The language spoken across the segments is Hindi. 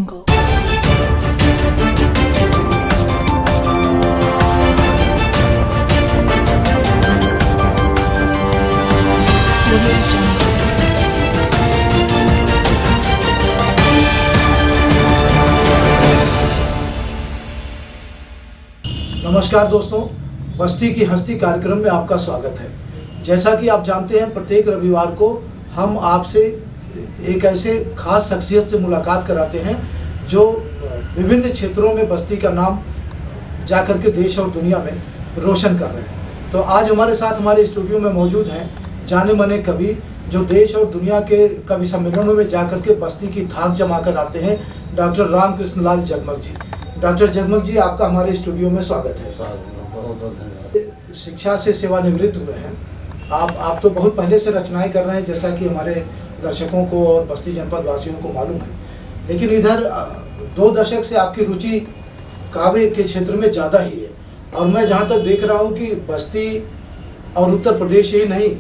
नमस्कार दोस्तों, बस्ती की हस्ती कार्यक्रम में आपका स्वागत है। जैसा कि आप जानते हैं, प्रत्येक रविवार को हम आपसे एक ऐसे खास शख्सियत से मुलाकात कराते हैं जो विभिन्न क्षेत्रों में बस्ती का नाम जाकर के देश और दुनिया में रोशन कर रहे हैं। तो आज हमारे साथ हमारे स्टूडियो में मौजूद हैं जाने माने कवि जो देश और दुनिया के कवि सम्मेलनों में जाकर के बस्ती की धाक जमा कर आते हैं, डॉक्टर रामकृष्ण लाल जगमग जी। डॉक्टर जगमग जी, आपका हमारे स्टूडियो में स्वागत है। बहुत बहुत धन्यवाद। शिक्षा से सेवानिवृत्त हुए हैं आप तो बहुत पहले से रचनाएं कर रहे हैं, जैसा कि हमारे दर्शकों को और बस्ती जनपद वासियों को मालूम है। लेकिन इधर 2 दशक से आपकी रुचि काव्य के क्षेत्र में ज़्यादा ही है, और मैं जहाँ तक देख रहा हूँ कि बस्ती और उत्तर प्रदेश ही नहीं,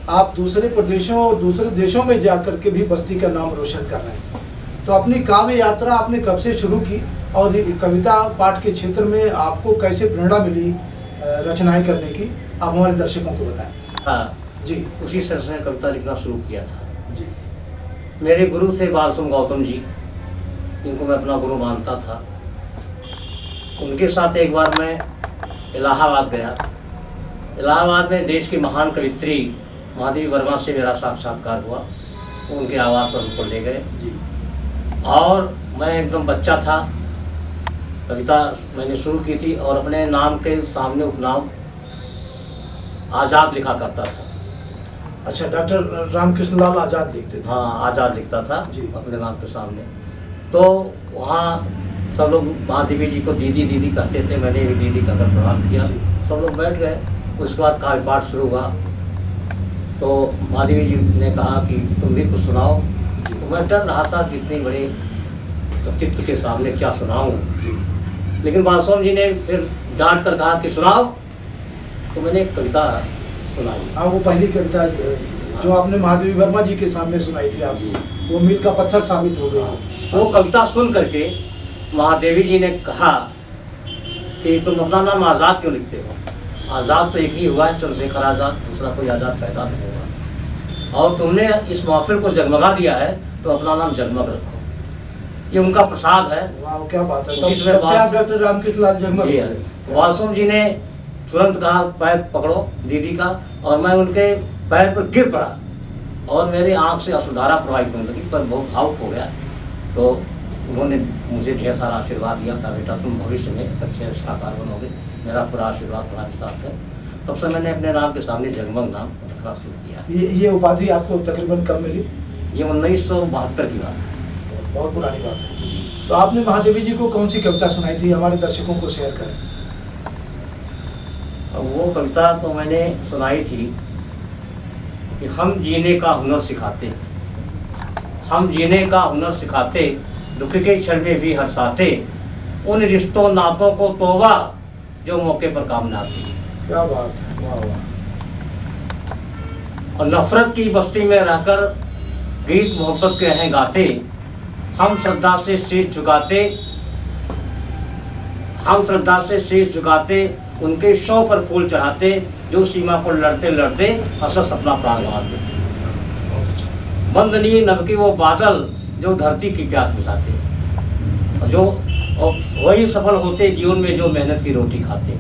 आप दूसरे प्रदेशों और दूसरे देशों में जाकर के भी बस्ती का नाम रोशन कर रहे हैं। तो अपनी काव्य यात्रा आपने कब से शुरू की और कविता पाठ के क्षेत्र में आपको कैसे प्रेरणा मिली रचनाएं करने की, आप हमारे दर्शकों को बताएं। हाँ जी, उसी तरह से कविता लिखना शुरू किया था। जी, मेरे गुरु थे बालसुम गौतम जी, इनको मैं अपना गुरु मानता था। उनके साथ एक बार मैं इलाहाबाद गया। इलाहाबाद में देश की महान कवित्री महादेवी वर्मा से मेरा साक्षात्कार हुआ। उनके आवास पर हमको ले गए जी, और मैं एकदम बच्चा था। कविता मैंने शुरू की थी और अपने नाम के सामने उपनाम आज़ाद लिखा करता था। अच्छा, डॉक्टर रामकृष्ण लाल आज़ाद लिखते थे? हाँ, आज़ाद लिखता था जी, अपने नाम के सामने। तो वहाँ सब लोग महादेवी जी को दीदी दीदी कहते थे। मैंने भी दीदी का प्रणाम किया। सब लोग बैठ गए। उसके बाद काव्य पाठ शुरू हुआ। तो महादेवी जी ने कहा कि तुम भी कुछ सुनाओ। तो मैं डर रहा था कि इतने बड़े व्यक्तित्व के सामने क्या सुनाऊँ, लेकिन बालसुम जी ने फिर डांट कर कहा कि सुनाओ। तो मैंने एक कविता सुनाई। हाँ, वो पहली कविता जो आपने महादेवी वर्मा जी के सामने सुनाई थी आप, वो मील का पत्थर साबित हो गई। वो कविता सुन करके महादेवी जी ने कहा कि तुम अपना नाम आज़ाद क्यों लिखते हो? आज़ाद तो एक ही हुआ है, चंद्रशेखर आज़ाद, दूसरा कोई आज़ाद पैदा नहीं हुआ। और तुमने इस महफिल को जगमगा दिया है, तो अपना नाम जगमग रखो। ये उनका प्रसाद है। वाह, क्या बात है। उसी समय तब से आप डॉक्टर रामकृष्ण लाल जगमग। बालसुम जी ने तुरंत कहा पैर पकड़ो दीदी का, और मैं उनके पैर पर गिर पड़ा और मेरी आंख से अश्रुधारा प्रवाहित होने लगी, पर बहुत भावुक हो गया। तो उन्होंने मुझे ढेर सारा आशीर्वाद दिया था, बेटा तुम भविष्य में अच्छे रचनाकार बनोगे, मेरा पूरा आशीर्वाद तुम्हारे साथ है। तब से मैंने अपने नाम के सामने जगमग नाम रखना शुरू किया। ये उपाधि आपको तकरीबन कब मिली? ये 1972 की बात है। बहुत पुरानी बात है। तो आपने महादेवी जी को कौन सी कविता सुनाई थी, हमारे दर्शकों को शेयर करें। अब वो कविता तो मैंने सुनाई थी कि हम जीने का हुनर सिखाते, हम जीने का हुनर सिखाते, दुख के क्षण में भी हर्षाते, उन रिश्तों नातों को तोबा जो मौके पर काम न आती। क्या बात है, वाह वाह। और नफरत की बस्ती में रहकर गीत मोहब्बत के हैं गाते, हम श्रद्धा से शीश झुकाते, हम श्रद्धा से शीश झुकाते, उनके शव पर फूल चढ़ाते, जो सीमा पर लड़ते लड़ते हसस अपना प्राण गंवाते। बंदनीय नभ के वो बादल जो धरती की प्यास बुझाते, और जो वही सफल होते जीवन में जो मेहनत की रोटी खाते।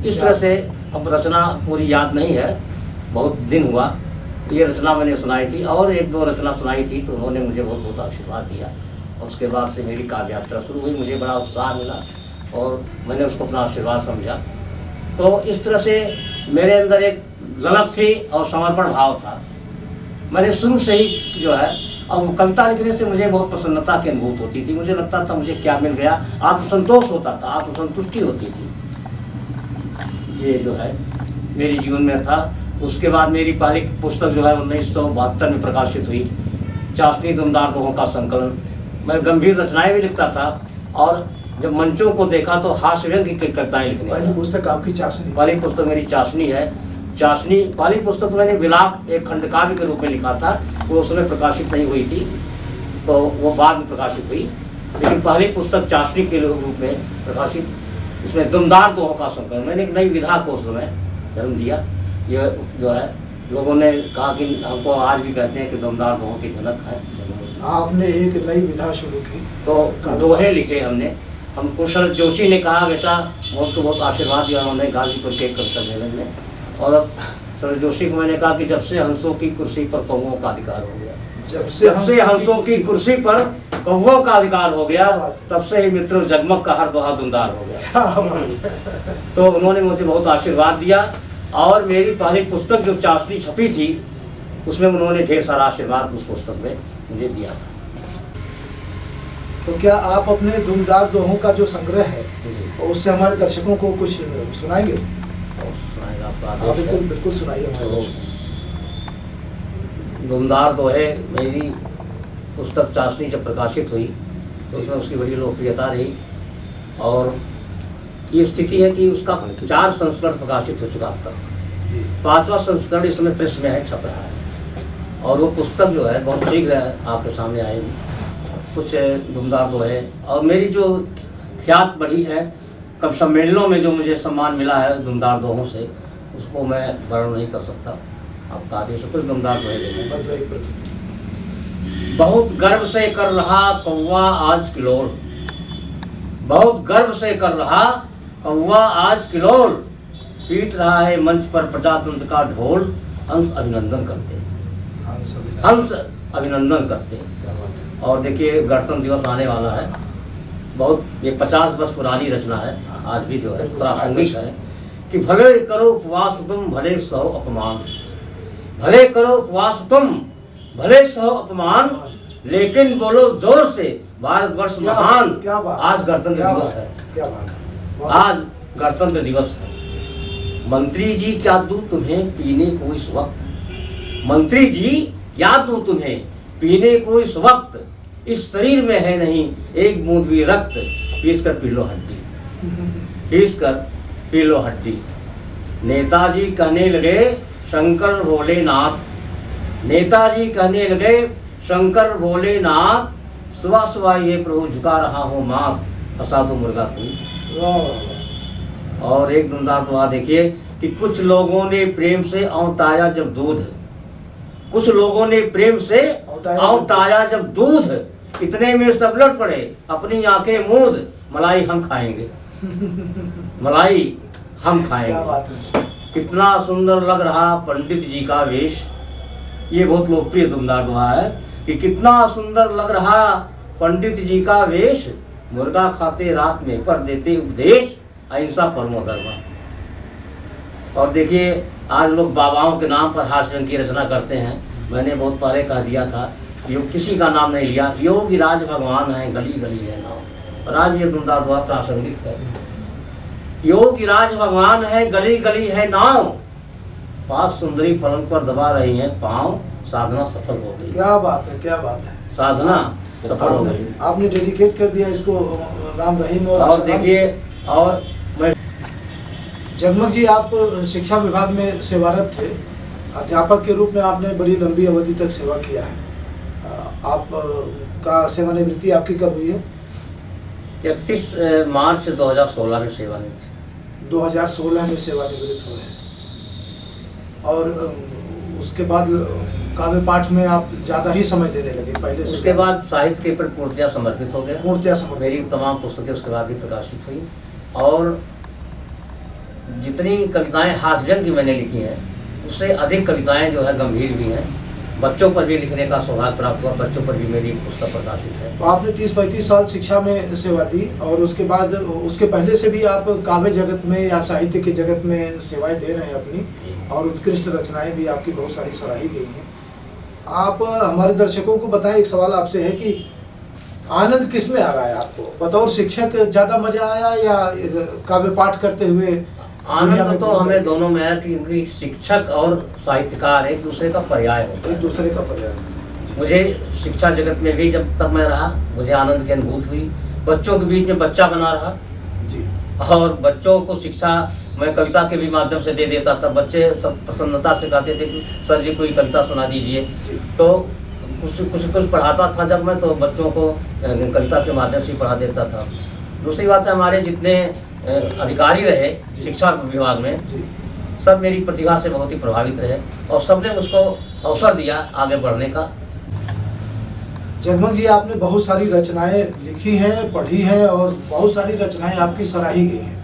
इस तरह से अब रचना पूरी याद नहीं है, बहुत दिन हुआ। ये रचना मैंने सुनाई थी और 1-2 रचना सुनाई थी, तो उन्होंने मुझे बहुत बहुत आशीर्वाद दिया। और उसके बाद से मेरी काव्य यात्रा शुरू हुई। मुझे बड़ा उत्साह मिला और मैंने उसको अपना आशीर्वाद समझा। तो इस तरह से मेरे अंदर एक ललक थी और समर्पण भाव था। मैंने शुरू से ही जो है, और कविता लिखने से मुझे बहुत प्रसन्नता की अनुभूति होती थी। मुझे लगता था मुझे क्या मिल गया, आत्मसंतोष होता था, आत्मसंतुष्टि होती थी। ये जो है मेरे जीवन में था। उसके बाद मेरी पहली पुस्तक जो है 1972 में प्रकाशित हुई, चाशनी दुमदार दोहों का संकलन। मैं गंभीर रचनाएं भी लिखता था और जब मंचों को देखा तो हास्य व्यंग की कविताएं लिखने। पहली पुस्तक आपकी चाशनी? पहली पुस्तक मेरी चाशनी है। चाशनी पहली पुस्तक मैंने विलाप एक खंडकाव्य के रूप में लिखा था, वो उसमें प्रकाशित नहीं हुई थी, तो वो बाद में प्रकाशित हुई। लेकिन पहली पुस्तक चाशनी के रूप में प्रकाशित, इसमें दमदार दोहों का संकलन, मैंने एक नई विधा को उस समय जन्म दिया। ये जो है लोगों ने कहा कि हमको आज भी कहते हैं कि दमदार दोहों की जनक है। आपने एक नई विधा शुरू की, तो दोहे लिखे हमने। हमको शरद जोशी ने कहा बेटा, उसको बहुत आशीर्वाद दिया उन्होंने गाजीपुर के कवि सम्मेलन में। और शरद जोशी को मैंने कहा कि जब से हंसों की कुर्सी पर कौवों का अधिकार हो गया, जब से हंसों की कुर्सी पर कौवों का अधिकार हो गया, तब से ही मित्रों जगमग का हर दोहा दुमदार हो गया। तो उन्होंने मुझे बहुत आशीर्वाद दिया और मेरी पहली पुस्तक जो चाशनी छपी थी उसमें उन्होंने ढेर सारा आशीर्वाद उस पुस्तक में मुझे दिया था। तो क्या आप अपने दुमदार दोहों का जो संग्रह है उससे हमारे दर्शकों को कुछ सुनाएंगे? आपका बिल्कुल सुनाइए हमारे दर्शकों। दुमदार दोहे मेरी पुस्तक चाशनी जब प्रकाशित हुई तो उसमें उसकी बड़ी लोकप्रियता रही और ये स्थिति है कि उसका 4 संस्करण प्रकाशित हो चुका अब तक। 5वां संस्करण इस समय प्रेस में है, छप रहा है और वो पुस्तक जो है बहुत शीघ्र आपके सामने आएगी। कुछ दुमदार दोहे और मेरी जो ख्यात बढ़ी है कब सम्मेलनों में जो मुझे सम्मान मिला है दुमदार दोहों से, उसको मैं वर्णन नहीं कर सकता। आपका आदेश कुछ दुमदार दोहे देंगे। बहुत गर्व से कर रहा कौवा आज किलोल, बहुत गर्व से कर रहा कौवा आज किलोल, पीट रहा है मंच पर प्रजातंत्र का ढोल, हंस अभिनंदन करते, हंस अभिनंदन करते। और देखिए गणतंत्र दिवस आने वाला है, बहुत ये 50 वर्ष पुरानी रचना है, आज भी जो है प्रासंगिक है कि भले करो उपवास तुम भले सहो अपमान, भले करो उपवास तुम भले सहो अपमान, लेकिन बोलो जोर से भारतवर्ष महान। आज गणतंत्र दिवस है, आज गणतंत्र दिवस है। मंत्री जी क्या दूं तुम्हें पीने को इस वक्त, मंत्री जी क्या दूं तुम्हें पीने को इस वक्त, इस शरीर में है नहीं एक बूंद भी रक्त, पीस कर पी लो हड्डी, पीस कर पी लो हड्डी। नेताजी कहने लगे शंकर भोलेनाथ, नेताजी कहने लगे शंकर भोलेनाथ, सुबह सुबह ये प्रभु झुका रहा हूँ माथ, फंसा दो मुर्गा कोई। और एक दुमदार दुआ देखिए कि कुछ लोगों ने प्रेम से औंटाया जब दूध, कुछ लोगों ने प्रेम से औंटाया जब दूध, इतने में सब लड़ पड़े अपनी आंखें मूंद, मलाई हम खाएंगे, मलाई हम खाएंगे। कितना सुंदर लग रहा पंडित जी का वेश, ये बहुत लोकप्रिय दुमदार दुआ है कि कितना सुंदर लग रहा पंडित जी का वेश, मुर्गा खाते रात में कर देते उपदेश, अहिंसा परमो धर्म। और देखिए आज लोग बाबाओं के नाम पर हास्य रंग की रचना करते हैं। मैंने बहुत पहले कह दिया था किसी का नाम नहीं लिया, योगी राज भगवान है गली गली है नाम, और आज ये दुमदार दुआ प्रासंगिक है। योगी राज भगवान है गली गली है नाव, पास सुंदरी पलंग पर दबा रही हैं पाँव, साधना सफल हो गई। क्या बात है, क्या बात है, साधना सफल हो गई। आपने डेडिकेट कर दिया इसको राम रहीम। और देखिए और मैं जगमग जी, आप शिक्षा विभाग में सेवारत थे, अध्यापक के रूप में आपने बड़ी लंबी अवधि तक सेवा किया है। आप का सेवानिवृत्ति आपकी कब हुई है? 31 मार्च 2016 में सेवानिवृत्त। 2016 में सेवानिवृत्त हुए हैं और उसके बाद काव्य पाठ में आप ज़्यादा ही समय देने लगे पहले से। उसके बाद साहित्य के प्रति पूर्णतया समर्पित हो गया। पूर्णतया समर्पित। मेरी तमाम पुस्तकें उसके बाद भी प्रकाशित हुई और जितनी कविताएं हास्यरंग की मैंने लिखी हैं उससे अधिक कविताएं जो है गंभीर भी हैं। बच्चों पर भी लिखने का सौभाग्य प्राप्त हुआ, बच्चों पर भी मेरी एक पुस्तक प्रकाशित है। तो आपने 30-35 साल शिक्षा में सेवा दी और उसके बाद उसके पहले से भी आप काव्य जगत में या साहित्य के जगत में सेवाएं दे रहे हैं अपनी, और उत्कृष्ट रचनाएं भी आपकी बहुत सारी सराही गई हैं। आप हमारे दर्शकों को बताएं, एक सवाल आपसे है कि आनंद किस में आ रहा है आपको? बतौर शिक्षक ज़्यादा मजा आया या काव्य पाठ करते हुए? आनंद तो हमें दोनों में है क्योंकि शिक्षक और साहित्यकार एक दूसरे का पर्याय होता है। एक दूसरे का पर्याय। मुझे शिक्षा जगत में भी जब तक मैं रहा मुझे आनंद की अनुभूति हुई। बच्चों के बीच में बच्चा बना रहा जी, और बच्चों को शिक्षा मैं कविता के भी माध्यम से दे देता था। बच्चे सब प्रसन्नता से कहते थे कि सर जी कोई कविता सुना दीजिए। तो कुछ पढ़ाता था जब मैं, तो बच्चों को कविता के माध्यम से पढ़ा देता था। दूसरी बात है, हमारे जितने अधिकारी रहे शिक्षा विभाग में, जी सब मेरी प्रतिभा से बहुत ही प्रभावित रहे और सबने मुझको अवसर दिया आगे बढ़ने का। जगमग जी, आपने बहुत सारी रचनाएं लिखी हैं, पढ़ी हैं और बहुत सारी रचनाएं आपकी सराही गई हैं।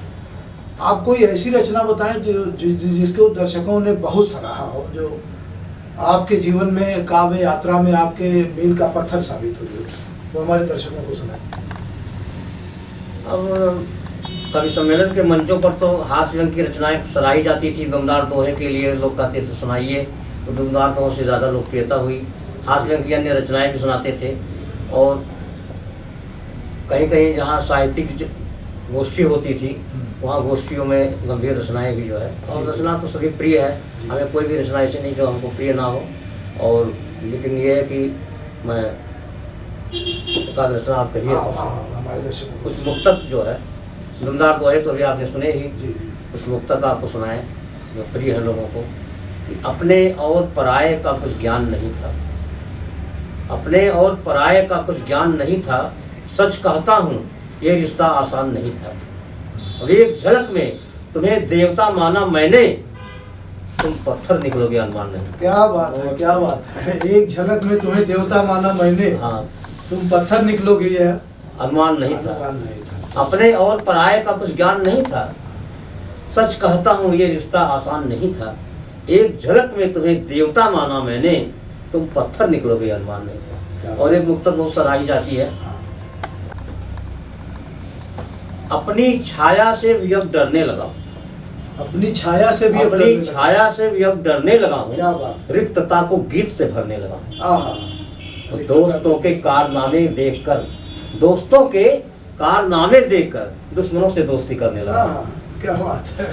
आप कोई ऐसी रचना बताएं जिसको दर्शकों ने बहुत सराहा हो, जो आपके जीवन में काव्य यात्रा में आपके मील का पत्थर साबित हुई हो, वो हमारे दर्शकों को सुनाएं। अब कवि सम्मेलन के मंचों पर तो हास्य रंग की रचनाएं सराही जाती थी। दमदार दोहे के लिए लोग कहते थे सुनाइए, तो दमदार दोहों से ज़्यादा लोकप्रियता हुई। हास्य रंग की अन्य रचनाएं भी सुनाते थे और कहीं कहीं जहाँ साहित्यिक गोष्ठी होती थी वहाँ गोष्ठियों में गंभीर रचनाएं भी जो है, और रचना तो सभी प्रिय है, हमें कोई भी रचना ऐसी नहीं जो हमको प्रिय ना हो। और लेकिन ये है कि मैं एक आध रचना आप कहिए तो हमारे दर्शकों को कुछ मुक्तक जो है, दमदार दोहे तो अभी आपने सुने ही, जी जी कुछ मुक्तक आपको सुनाए जो प्रिय है लोगों को। कि अपने और पराये का कुछ ज्ञान नहीं था, अपने और पराये का कुछ ज्ञान नहीं था, सच कहता हूँ ये रिश्ता आसान नहीं था। और एक झलक में तुम्हें देवता माना मैंने, तुम पत्थर निकलोगे अनुमान नहीं। क्या बात है, क्या बात है। एक झलक में तुम्हें देवता माना मैंने, हाँ, तुम पत्थर निकलोगे, ये अनुमान नहीं था। अनुमान नहीं था। अपने और पराये का कुछ ज्ञान नहीं था, सच कहता हूँ ये रिश्ता आसान नहीं था। एक झलक में तुम्हें देवता माना मैंने, तुम पत्थर निकलोगे अनुमान नहीं था। और एक मुक्तक बहुत सराही जाती है। अपनी छाया से भी अब डरने लगा हूँ, अपनी छाया से भी अब अपनी डरने लगा। छाया से भी अब डरने लगा हूँ, क्या बात। रिक्तता को गीत से भरने लगा हूँ। आहा, दोस्तों के कारनामे देखकर, दोस्तों के कारनामे देखकर दुश्मनों से दोस्ती करने लगा। आहा, क्या बात है।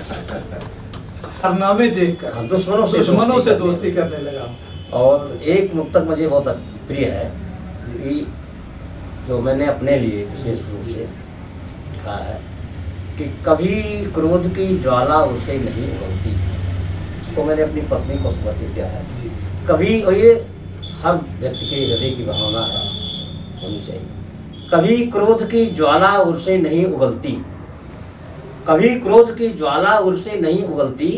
कारनामे देखकर हाँ, दुश्मनों से दोस्ती करने लगा। और एक मुक्तक मुझे बहुत प्रिय है कि जो मैंने अपने लिए विशेष रूप से लिखा है कि कभी क्रोध की ज्वाला उसे नहीं उगलती। इसको मैंने अपनी पत्नी को समर्पित किया है। जी। कभी, और ये हर व्यक्ति के हृदय की भावना है, होनी चाहिए। कभी क्रोध की ज्वाला उसे नहीं उगलती, कभी क्रोध की ज्वाला उसे नहीं उगलती,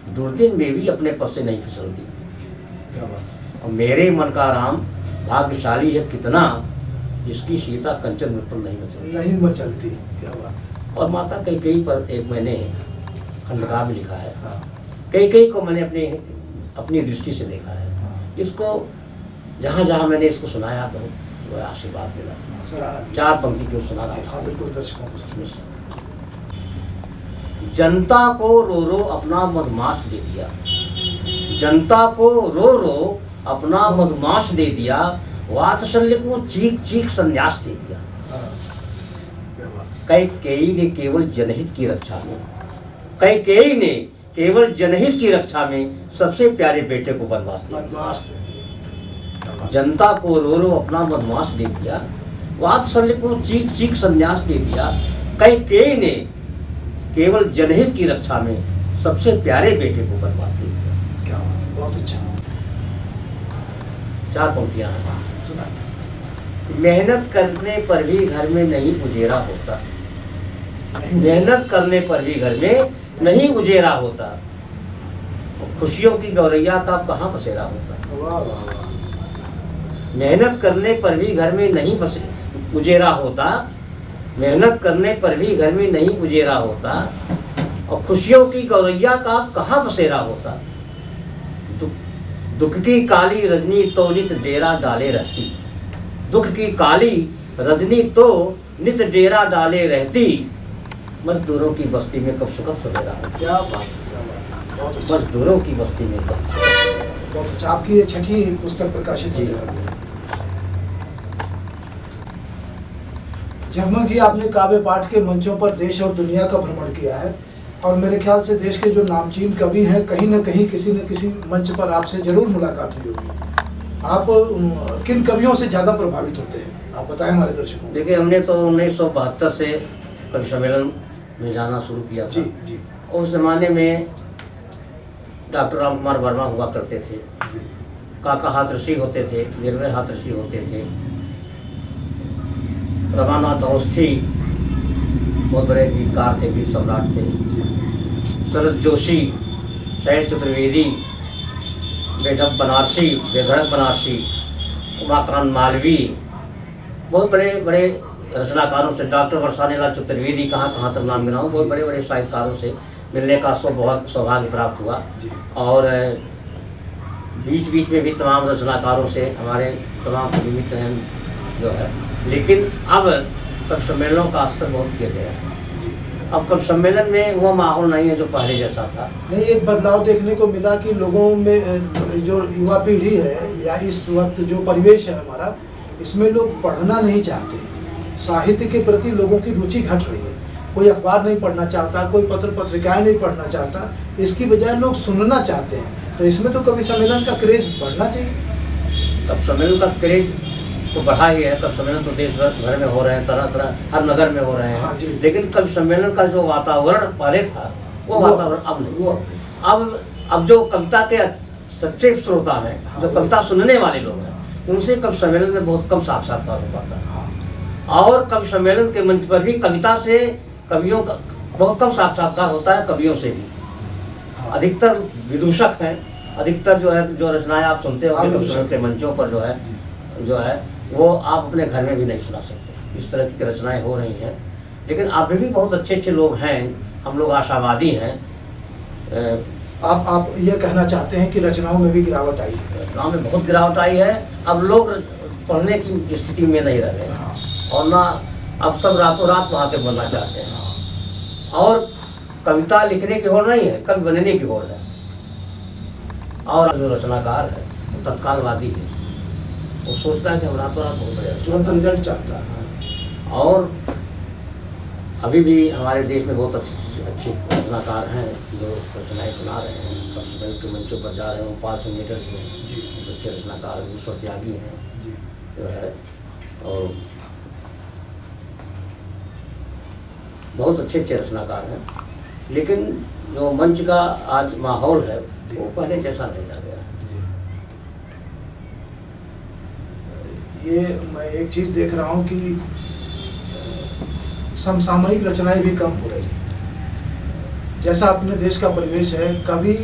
दुर्दिन में भी अपने पद से नहीं फिसलती। क्या बात है। और मेरे मन का राम भाग्यशाली है कितना, जिसकी सीता कंचन मुझ पर नहीं मचलती। नहीं मचलती। क्या बात है। और माता कैकेयी पर एक मैंने खंडकाव्य लिखा है। हाँ, कैकेयी को मैंने अपनी दृष्टि से देखा है। इसको जहाँ जहाँ मैंने इसको सुनाया बहुत जो है आशीर्वाद मिला। सराहना की। चार पंक्ति क्यों सुना हाँ, था। बिल्कुल दर्शकों को समझ। जनता को रो रो अपना मधमास दे दिया, जनता को रो रो अपना मधमास दे दिया, वात्सल्य को चीख चीख संन्यास दे दिया। हाँ, क्या बात। कैकेयी ने केवल जनहित की रक्षा में, कैकेयी ने केवल जनहित की रक्षा में सबसे प्यारे बेटे को वनवास दे दिया। वनवास दे दिया। क्या बात। जनता को रो रो अपना मधमास दे दिया, वात्सल्य को चीख चीख संन्यास दे दिया। कैकेयी ने केवल जनहित की रक्षा में सबसे प्यारे बेटे को वनवास दे दिया। क्या बात है, बहुत अच्छा। चार पंक्तियां हैं। सुना। मेहनत करने पर भी घर में नहीं उजेरा होता, मेहनत करने पर भी घर में नहीं उजेरा होता, खुशियों की गौरैया का कहाँ बसेरा होता। वाह वाह वाह। मेहनत करने पर भी घर में नहीं उजेरा होता, मेहनत करने पर भी घर में नहीं उजेरा होता, और खुशियों की गौरैया का कहाँ बसेरा होता। दुख की काली रजनी तो नित डेरा डाले रहती, दुख की काली रजनी तो नित डेरा डाले रहती, मजदूरों की बस्ती में कब सुखद सवेरा होता। क्या बात है, क्या बात है, बहुत अच्छा। मजदूरों की बस्ती में कब सुखद सवेरा होता। बहुत अच्छा। आपकी ये छठी पुस्तक प्रकाशित होने वाली है। जगमग जी, आपने काव्य पाठ के मंचों पर देश और दुनिया का भ्रमण किया है और मेरे ख्याल से देश के जो नामचीन कवि हैं, कहीं न कहीं किसी न किसी मंच पर आपसे जरूर मुलाकात हुई होगी। आप किन कवियों से ज़्यादा प्रभावित होते हैं, आप बताएं हमारे दर्शकों को। देखिए, हमने तो 1972 से कवि सम्मेलन में जाना शुरू किया था। जी जी उस ज़माने में डॉक्टर राम कुमार वर्मा हुआ करते थे, जी। काका हाथरसी होते थे, निर्भय हाथरसी होते थे, रमानाथ अवस्थी बहुत बड़े गीतकार थे, गीत सम्राट थे, शरद जोशी, शैल चतुर्वेदी, बेढप बनारसी, बेधड़क बनारसी, उमाकांत मालवी, बहुत बड़े बड़े रचनाकारों से, डॉक्टर वर्षानीलाल चतुर्वेदी, कहाँ तक नाम गिनाऊँ, बहुत बड़े बड़े साहित्यकारों से मिलने का बहुत सौभाग्य प्राप्त हुआ। और बीच बीच में भी तमाम रचनाकारों से हमारे तमाम निमित्त हैं जो है, लेकिन अब कवि सम्मेलनों का स्तर बहुत गिर गया है। अब कवि सम्मेलन में वो माहौल नहीं है जो पहले जैसा था। नहीं, एक बदलाव देखने को मिला कि लोगों में जो युवा पीढ़ी है या इस वक्त जो परिवेश है हमारा, इसमें लोग पढ़ना नहीं चाहते, साहित्य के प्रति लोगों की रुचि घट रही है। कोई अखबार नहीं पढ़ना चाहता, कोई पत्र पत्रिकाएं नहीं पढ़ना चाहता, इसकी बजाय लोग सुनना चाहते हैं। तो इसमें तो कवि सम्मेलन का क्रेज बढ़ना चाहिए। कवि सम्मेलन का क्रेज तो बढ़ा ही है। कवि सम्मेलन तो देश भर में हो रहे हैं, तरह तरह हर नगर में हो रहे हैं। हाँ जी। लेकिन कवि सम्मेलन का जो वातावरण पहले था वो वातावरण अब नहीं। अब जो कविता के सच्चे श्रोता हैं, जो कविता सुनने वाले लोग हैं, उनसे कवि सम्मेलन में बहुत कम साक्षात्कार हो पाता है। और कवि सम्मेलन के मंच पर भी कविता से कवियों का बहुत कम साक्षात्कार होता है, कवियों से भी। अधिकतर विदूषक हैं, अधिकतर जो रचनाएं आप सुनते हो कवि सम्मेलन के मंचों पर जो है वो आप अपने घर में भी नहीं सुना सकते। इस तरह की रचनाएं हो रही हैं। लेकिन आप भी बहुत अच्छे लोग हैं, हम लोग आशावादी हैं। आप ये कहना चाहते हैं कि रचनाओं में भी गिरावट आई है? रचनाओं में बहुत गिरावट आई है। अब लोग पढ़ने की स्थिति में नहीं रह गए, और ना अब सब रातों रात वहाँ के बनना चाहते हैं। और कविता लिखने की होड़ नहीं है, कवि बनने की होड़ है। और जो रचनाकार है वो तत्कालवादी है, वो सोचता है कि हम रातों रात बहुत बड़े तुरंत रिजल्ट चाहता है। और अभी भी हमारे देश में बहुत अच्छे रचनाकार हैं जो रचनाएं सुना रहे हैं, कवि सम्मेलन के मंचों पर जा रहे हैं। पाल सिंह जी बहुत अच्छे रचनाकार, विश्व त्यागी हैं जो है, और बहुत अच्छे रचनाकार हैं। लेकिन जो मंच का आज माहौल है वो पहले जैसा नहीं रह गया। ये मैं एक चीज़ देख रहा हूँ कि समसामयिक रचनाएं भी कम हो रही हैं। जैसा अपने देश का परिवेश है, कवि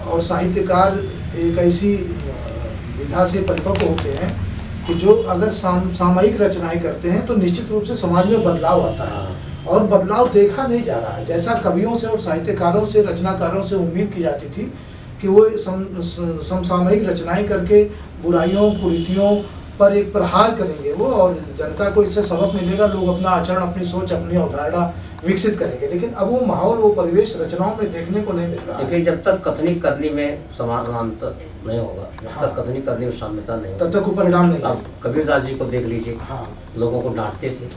और साहित्यकार एक ऐसी विधा से परिपक्व होते हैं कि जो अगर सामयिक रचनाएं करते हैं तो निश्चित रूप से समाज में बदलाव आता है। और बदलाव देखा नहीं जा रहा है। जैसा कवियों से और साहित्यकारों से, रचनाकारों से उम्मीद की जाती थी कि वो समसामयिक रचनाएं करके बुराइयों कुरीतियों पर एक प्रहार करेंगे वो, और जनता को इससे सबक मिलेगा, लोग अपना आचरण, अपनी सोच, अपनी अवधारणा विकसित करेंगे। लेकिन अब वो माहौल, वो परिवेश रचनाओं में देखने को नहीं मिल रहा है। देखिए, जब तक कथनी करनी में समानांतर नहीं होगा, जब तक कथनी करनी में साम्यता नहीं होगा, तब तक परिणाम नहीं। अब कबीरदास जी को देख लीजिए, लोगों को डांटते थे,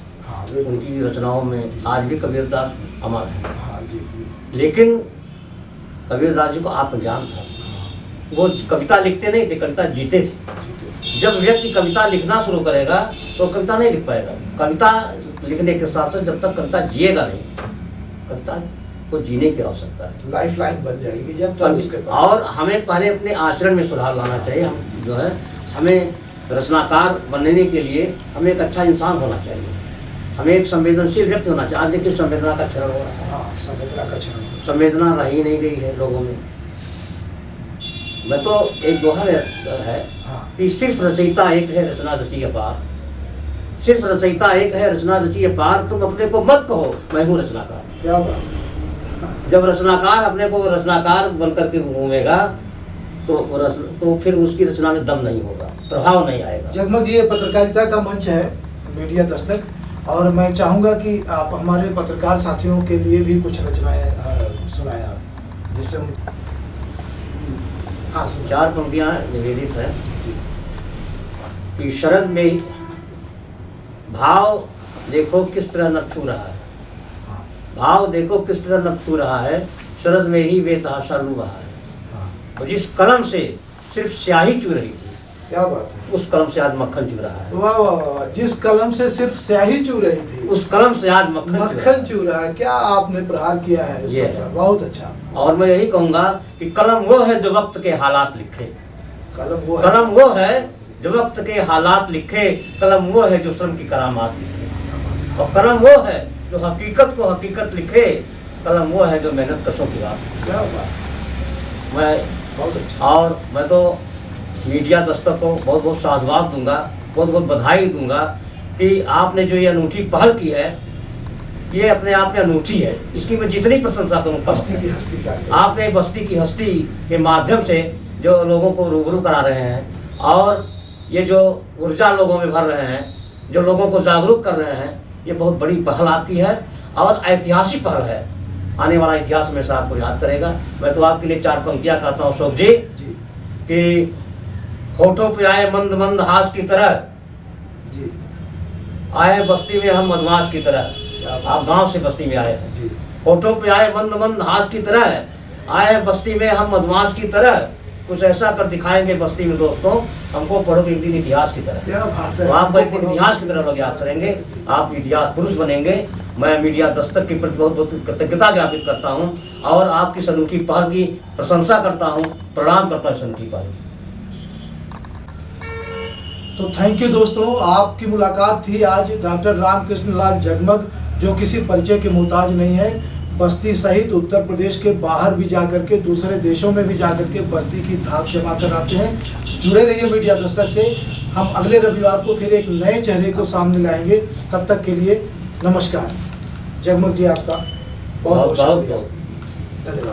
उनकी रचनाओं में आज भी कबीरदास अमर है। लेकिन कबीरदास जी को आत्मज्ञान था, वो कविता लिखते नहीं थे, कविता जीते थे। जब व्यक्ति कविता लिखना शुरू करेगा तो कविता नहीं लिख पाएगा। कविता लिखने के साथ साथ जब तक कविता जिएगा नहीं, कविता को जीने की आवश्यकता है, लाइफ लाइन बन जाएगी जब तक उसके पास। और हमें पहले अपने आचरण में सुधार लाना चाहिए। हम जो है, हमें रचनाकार बनने के लिए हमें एक अच्छा इंसान होना चाहिए, हमें एक संवेदनशील व्यक्ति होना चाहिए। आज देखिए संवेदना का क्षरण हो रहा है। संवेदना का क्षरण, संवेदना रह ही नहीं गई है लोगों में। मैं तो एक दोहा है कि सिर्फ रचयिता एक है, रचना रची अपार। सिर्फ रचयिता एक है, रचना रची अपार। तुम अपने को मत कहो मैं हूँ रचनाकार। क्या बात है। जब रचनाकार अपने को रचनाकार बन करके घूमेगा तो फिर उसकी रचना में दम नहीं होगा, प्रभाव नहीं आएगा। जगमग जी, ये पत्रकारिता का मंच है, मीडिया दस्तक, और मैं चाहूँगा कि आप हमारे पत्रकार साथियों के लिए भी कुछ रचनाएं सुनाएं आप, जिससे हाँ, 4 पंक्तियाँ निवेदित हैं कि शरद में भाव देखो किस तरह नभ छू रहा है, भाव देखो किस तरह नभ छू रहा है, शरद में ही बेतहाशा लू रहा है। और जिस कलम से सिर्फ स्याही चू रही थी, क्या बात है, उस कलम से आज मक्खन चू रहा है। वाह वाह वाह। जिस कलम से सिर्फ स्याही चू रही थी, उस कलम से आज मक्खन चू रहा है। क्या आपने प्रहार किया है, ये बहुत अच्छा। और मैं यही कहूँगा कि कलम वो है जो वक्त के हालात लिखे, कलम वो है, कलम वो है जो वक्त के हालात लिखे, कलम वो है जो श्रम की करामात लिखे, और कलम वो है जो हकीकत को हकीकत लिखे, कलम वो है जो मेहनत कशों की बात। क्या बात, मैं बहुत अच्छा। और मैं तो मीडिया दस्तक को बहुत बहुत साधुवाद दूंगा, बहुत बहुत बधाई दूंगा कि आपने जो ये अनूठी पहल की है, ये अपने आप में अनूठी है। इसकी मैं जितनी प्रशंसा करूँ, बस्ती की हस्ती कार्यक्रम आपने बस्ती की हस्ती के माध्यम से जो लोगों को रूबरू करा रहे हैं और ये जो ऊर्जा लोगों में भर रहे हैं, जो लोगों को जागरूक कर रहे हैं, ये बहुत बड़ी पहल आपकी है और ऐतिहासिक पहल है। आने वाला इतिहास में से आपको याद करेगा। मैं तो आपके लिए 4 पंक्तियाँ कहता हूँ अशोक जी जी कि होठों पे आए मंद मंद हास की तरह, जी आए बस्ती में हम मधमाश की तरह। आप गांव से बस्ती में आए हैं। जी होठों पे आए मंद मंद हास की तरह, आए बस्ती में हम मधमाश की तरह, कुछ ऐसा कर दिखाएंगे बस्ती में दोस्तों, हमको पढ़ोगे एक दिन इतिहास की तरह। क्या बात है, तो आप एक दिन इतिहास की तरह लोग याद करेंगे, आप इतिहास पुरुष बनेंगे। मैं मीडिया दस्तक के प्रति बहुत बहुत कृतज्ञता ज्ञापित करता हूँ और आपकी इस अनूठी पहल की प्रशंसा करता हूँ, प्रणाम करता हूँ इस अनूठी पहल की। तो थैंक यू दोस्तों, आपकी मुलाकात थी आज डॉक्टर रामकृष्ण लाल जगमग, जो किसी परिचय के मोहताज नहीं है। बस्ती सहित उत्तर प्रदेश के बाहर भी जाकर के, दूसरे देशों में भी जाकर के बस्ती की धाक जमा कर आते हैं। जुड़े रहिए मीडिया दस्तक से। हम अगले रविवार को फिर एक नए चेहरे को सामने लाएंगे। तब तक के लिए नमस्कार। जगमग जी आपका बहुत बहुत शुक्रिया, धन्यवाद।